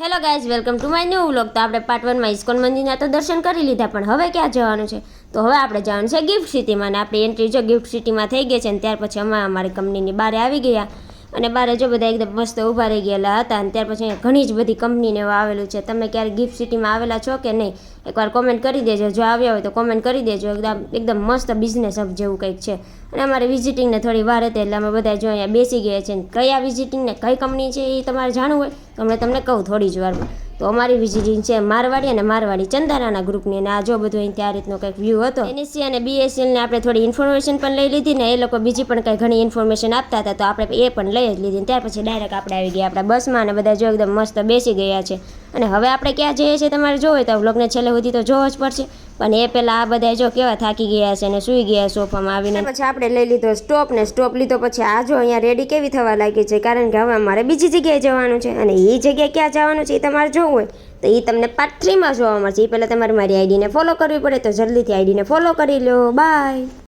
Hello guys, welcome to my new vlog. તો આપણે part 1 માં ઇસ્કોન મંદિરના તો દર્શન કરી લીધા, પણ હવે ક્યાં જવાનું છે? તો હવે આપણે જવાનું છે ગિફ્ટ સિટીમાં. અને આપણી એન્ટ્રી જો ગિફ્ટ સિટીમાં થઈ ગઈ છે. અને ત્યાર પછી અમે અમારી કંપનીની બહાર આવી ગયા. અને બહાર જો બધા એકદમ મસ્ત ઊભા રહી ગયેલા હતા. અને ત્યાર પછી અહીંયા ઘણી જ બધી કંપનીને એવું આવેલું છે. તમે ક્યારે ગિફ્ટ સિટીમાં આવેલા છો કે નહીં? એકવાર કોમેન્ટ કરી દેજો. જો આવ્યા હોય તો કોમેન્ટ કરી દેજો. એકદમ મસ્ત બિઝનેસ હબ જેવું કંઈક છે. અને અમારે વિઝિટિંગને થોડી વાર હતી એટલે અમે બધા જો અહીંયા બેસી ગયા છે. કયા વિઝિટિંગને કઈ કંપની છે એ તમારે જાણવું હોય તો અમે તમને કહું થોડી જ વારમાં. તો અમારી વિઝિટિંગ છે મારવાડી અને મારવાડી ચંદારાના ગ્રુપની. અને આ જો બધું અહીંથી આ રીતનો કંઈક વ્યૂ હતો. એનએસસી અને બીએસએલને આપણે થોડી ઇન્ફોર્મેશન પણ લઈ લીધી ને એ લોકો બીજી પણ કંઈ ઘણી ઇન્ફોર્મેશન આપતા હતા તો આપણે એ પણ લઈ જ લીધી. ત્યાર પછી ડાયરેક્ટ આપણે આવી ગયા આપણા બસમાં અને બધા જો એકદમ મસ્ત બેસી ગયા છે. અને હવે આપણે ક્યાં જઈએ છીએ તમારે જોવું હોય તો વ્લોગને છેલ્લે સુધી તો જોવો જ પડશે. પણ એ પહેલાં આ બધા જો કેવા થાકી ગયા છે અને સૂઈ ગયા સોફામાં આવીને. પછી આપણે લઈ લીધો સ્ટોપ ને સ્ટોપ લીધો પછી આ જો અહીંયા રેડી કેવી થવા લાગી છે, કારણ કે હવે અમારે બીજી જગ્યાએ જવાનું છે. અને એ જગ્યાએ ક્યાં જવાનું છે એ તમારે જોવું હોય તો એ તમને પાર્ટ 3 માં જોવા મળશે. એ પહેલાં તમારે મારી આઈડીને ફોલો કરવી પડે, તો જલ્દીથી આઈડીને ફોલો કરી લો. બાય.